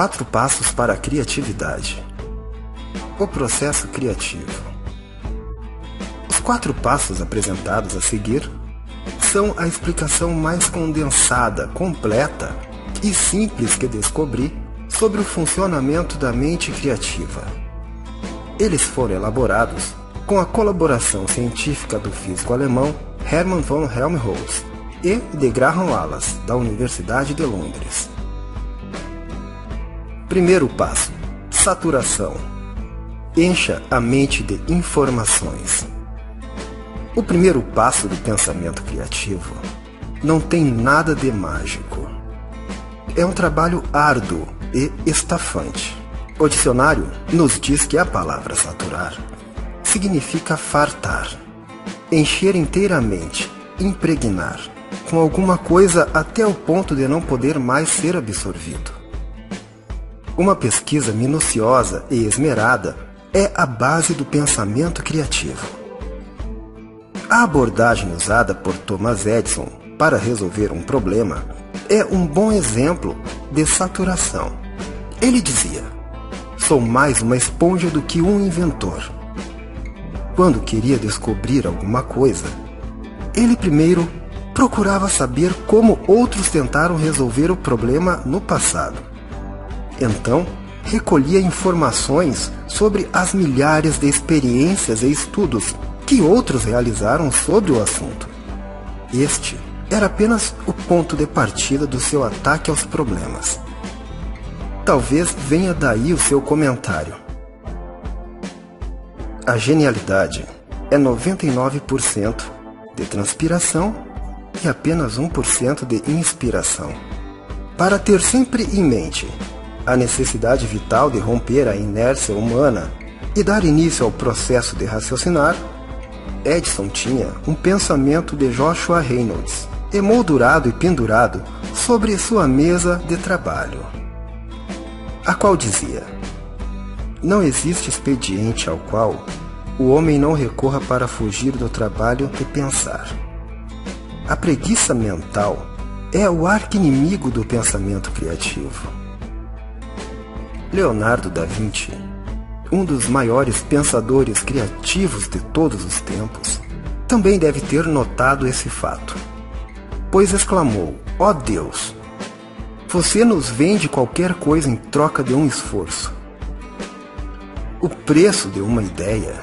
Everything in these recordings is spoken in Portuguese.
4 passos para a criatividade. O processo criativo. Os 4 passos apresentados a seguir são a explicação mais condensada, completa e simples que descobri sobre o funcionamento da mente criativa. Eles foram elaborados com a colaboração científica do físico alemão Hermann von Helmholtz e de Graham Wallace, da Universidade de Londres. Primeiro passo: saturação. Encha a mente de informações. O primeiro passo do pensamento criativo não tem nada de mágico. É um trabalho árduo e estafante. O dicionário nos diz que a palavra saturar significa fartar, encher inteiramente, impregnar, com alguma coisa até o ponto de não poder mais ser absorvido. Uma pesquisa minuciosa e esmerada é a base do pensamento criativo. A abordagem usada por Thomas Edison para resolver um problema é um bom exemplo de saturação. Ele dizia: "Sou mais uma esponja do que um inventor." Quando queria descobrir alguma coisa, ele primeiro procurava saber como outros tentaram resolver o problema no passado. Então, recolhia informações sobre as milhares de experiências e estudos que outros realizaram sobre o assunto. Este era apenas o ponto de partida do seu ataque aos problemas. Talvez venha daí o seu comentário: a genialidade é 99% de transpiração e apenas 1% de inspiração. Para ter sempre em mente a necessidade vital de romper a inércia humana e dar início ao processo de raciocinar, Edison tinha um pensamento de Joshua Reynolds, emoldurado e pendurado sobre sua mesa de trabalho, a qual dizia: "Não existe expediente ao qual o homem não recorra para fugir do trabalho de pensar." A preguiça mental é o arqui-inimigo do pensamento criativo. Leonardo da Vinci, um dos maiores pensadores criativos de todos os tempos, também deve ter notado esse fato, pois exclamou: "Ó Deus, você nos vende qualquer coisa em troca de um esforço." O preço de uma ideia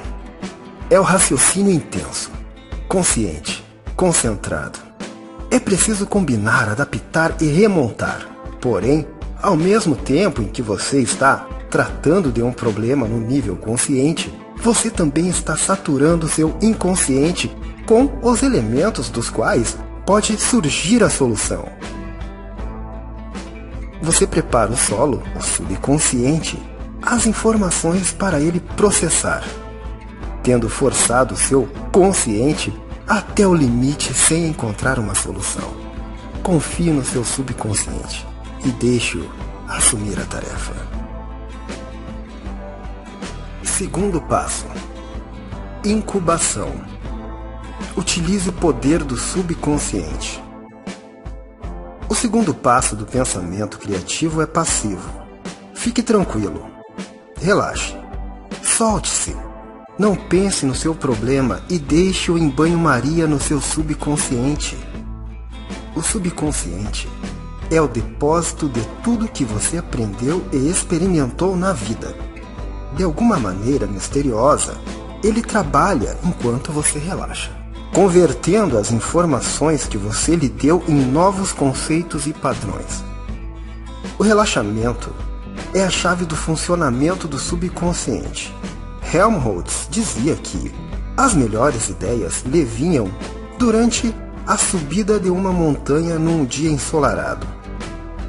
é o raciocínio intenso, consciente, concentrado. É preciso combinar, adaptar e remontar. Porém, ao mesmo tempo em que você está tratando de um problema no nível consciente, você também está saturando seu inconsciente com os elementos dos quais pode surgir a solução. Você prepara o solo, o subconsciente, as informações para ele processar, tendo forçado seu consciente até o limite sem encontrar uma solução. Confie no seu subconsciente e deixe-o assumir a tarefa. Segundo passo: incubação. Utilize o poder do subconsciente. O segundo passo do pensamento criativo é passivo. Fique tranquilo. Relaxe. Solte-se. Não pense no seu problema e deixe-o em banho-maria no seu subconsciente. O subconsciente é o depósito de tudo que você aprendeu e experimentou na vida. De alguma maneira misteriosa, ele trabalha enquanto você relaxa, convertendo as informações que você lhe deu em novos conceitos e padrões. O relaxamento é a chave do funcionamento do subconsciente. Helmholtz dizia que as melhores ideias lhe vinham durante a subida de uma montanha num dia ensolarado.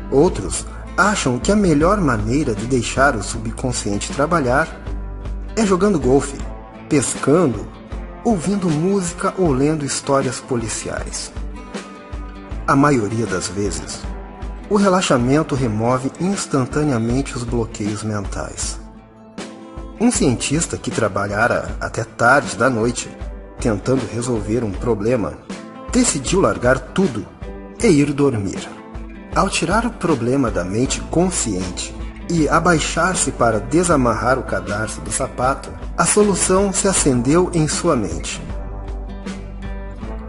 Outros acham que a melhor maneira de deixar o subconsciente trabalhar é jogando golfe, pescando, ouvindo música ou lendo histórias policiais. A maioria das vezes, o relaxamento remove instantaneamente os bloqueios mentais. Um cientista que trabalhara até tarde da noite tentando resolver um problema decidiu largar tudo e ir dormir. Ao tirar o problema da mente consciente, e abaixar-se para desamarrar o cadarço do sapato, a solução se acendeu em sua mente.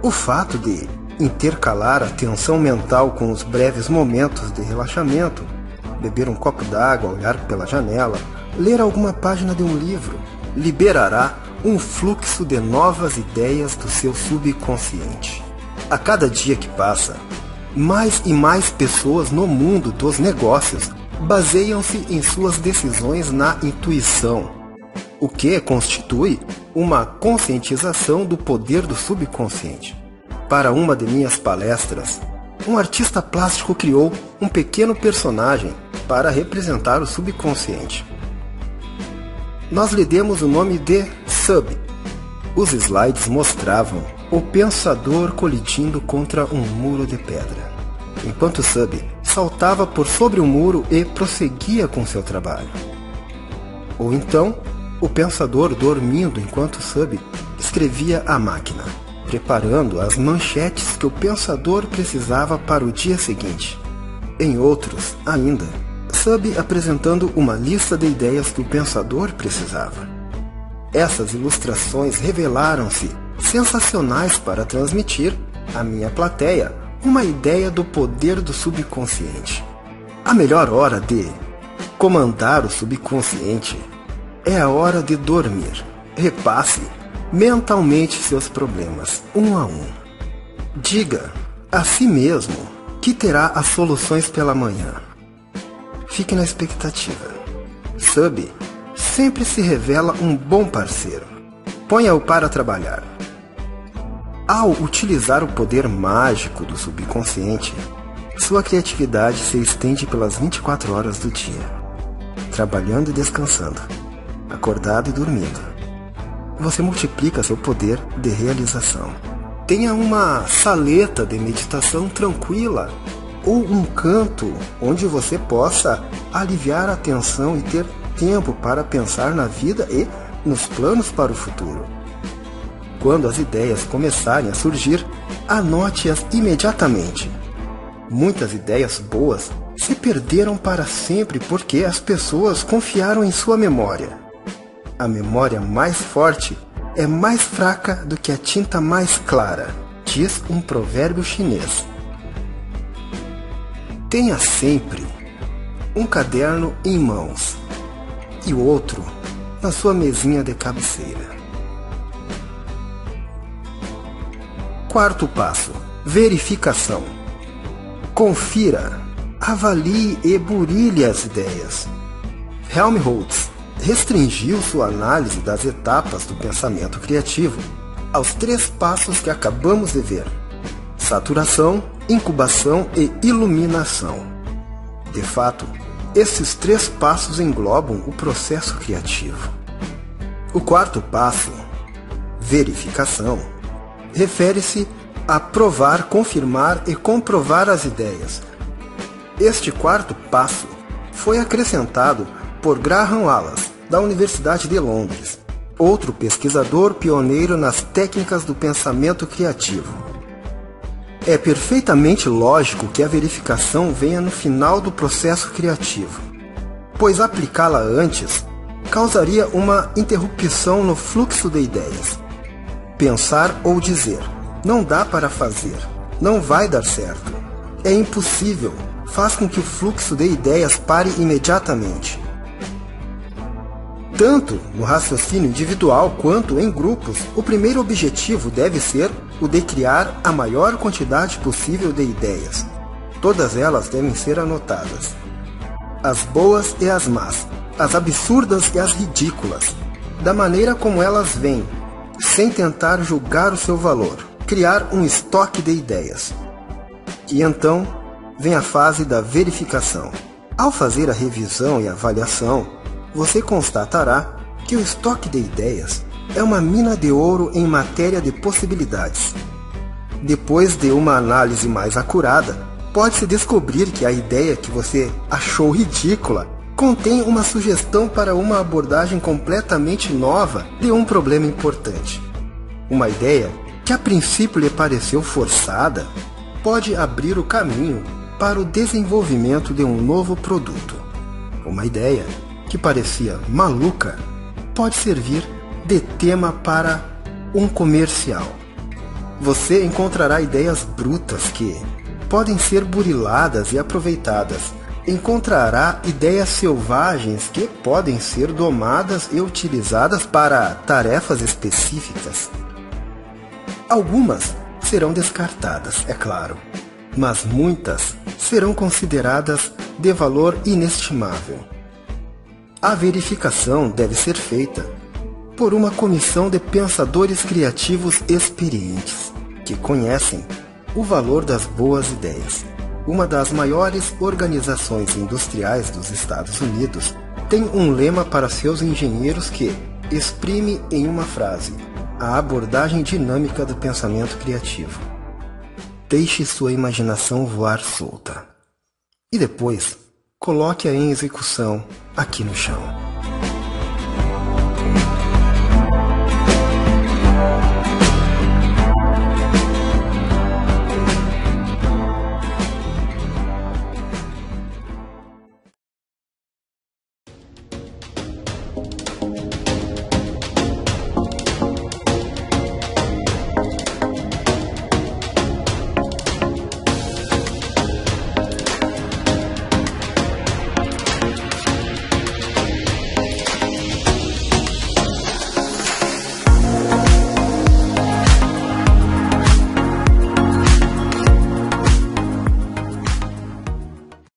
O fato de intercalar a tensão mental com os breves momentos de relaxamento, beber um copo d'água, olhar pela janela, ler alguma página de um livro, liberará um fluxo de novas ideias do seu subconsciente. A cada dia que passa, mais e mais pessoas no mundo dos negócios baseiam-se em suas decisões na intuição, o que constitui uma conscientização do poder do subconsciente. Para uma de minhas palestras, um artista plástico criou um pequeno personagem para representar o subconsciente. Nós lhe demos o nome de Sub. Os slides mostravam o pensador colidindo contra um muro de pedra, enquanto Sub saltava por sobre o muro e prosseguia com seu trabalho. Ou então, o pensador dormindo enquanto Sub escrevia à máquina, preparando as manchetes que o pensador precisava para o dia seguinte. Em outros, ainda, Sub apresentando uma lista de ideias que o pensador precisava. Essas ilustrações revelaram-se sensacionais para transmitir à minha plateia uma ideia do poder do subconsciente. A melhor hora de comandar o subconsciente é a hora de dormir. Repasse mentalmente seus problemas, um a um. Diga a si mesmo que terá as soluções pela manhã. Fique na expectativa. Sub sempre se revela um bom parceiro. Ponha-o para trabalhar. Ao utilizar o poder mágico do subconsciente, sua criatividade se estende pelas 24 horas do dia, trabalhando e descansando, acordado e dormindo. Você multiplica seu poder de realização. Tenha uma saleta de meditação tranquila ou um canto onde você possa aliviar a tensão e ter tempo para pensar na vida e nos planos para o futuro. Quando as ideias começarem a surgir, anote-as imediatamente. Muitas ideias boas se perderam para sempre porque as pessoas confiaram em sua memória. A memória mais forte é mais fraca do que a tinta mais clara, diz um provérbio chinês. Tenha sempre um caderno em mãos e o outro na sua mesinha de cabeceira. Quarto passo: verificação. Confira, avalie e burilhe as ideias. Helmholtz restringiu sua análise das etapas do pensamento criativo aos 3 passos que acabamos de ver: saturação, incubação e iluminação. De fato, esses 3 passos englobam o processo criativo. O quarto passo, verificação, refere-se a provar, confirmar e comprovar as ideias. Este quarto passo foi acrescentado por Graham Wallas, da Universidade de Londres, outro pesquisador pioneiro nas técnicas do pensamento criativo. É perfeitamente lógico que a verificação venha no final do processo criativo, pois aplicá-la antes causaria uma interrupção no fluxo de ideias. Pensar ou dizer, não dá para fazer, não vai dar certo, é impossível, faz com que o fluxo de ideias pare imediatamente. Tanto no raciocínio individual quanto em grupos, o primeiro objetivo deve ser o de criar a maior quantidade possível de ideias. Todas elas devem ser anotadas. As boas e as más, as absurdas e as ridículas, da maneira como elas vêm, sem tentar julgar o seu valor, criar um estoque de ideias. E então vem a fase da verificação. Ao fazer a revisão e avaliação, você constatará que o estoque de ideias é uma mina de ouro em matéria de possibilidades. Depois de uma análise mais acurada, pode-se descobrir que a ideia que você achou ridícula contém uma sugestão para uma abordagem completamente nova de um problema importante. Uma ideia que a princípio lhe pareceu forçada pode abrir o caminho para o desenvolvimento de um novo produto. Uma ideia que parecia maluca pode servir de tema para um comercial. Você encontrará ideias brutas que podem ser buriladas e aproveitadas. Encontrará ideias selvagens que podem ser domadas e utilizadas para tarefas específicas. Algumas serão descartadas, é claro, mas muitas serão consideradas de valor inestimável. A verificação deve ser feita por uma comissão de pensadores criativos experientes, que conhecem o valor das boas ideias. Uma das maiores organizações industriais dos Estados Unidos tem um lema para seus engenheiros que exprime em uma frase a abordagem dinâmica do pensamento criativo. Deixe sua imaginação voar solta. E depois, coloque-a em execução aqui no chão.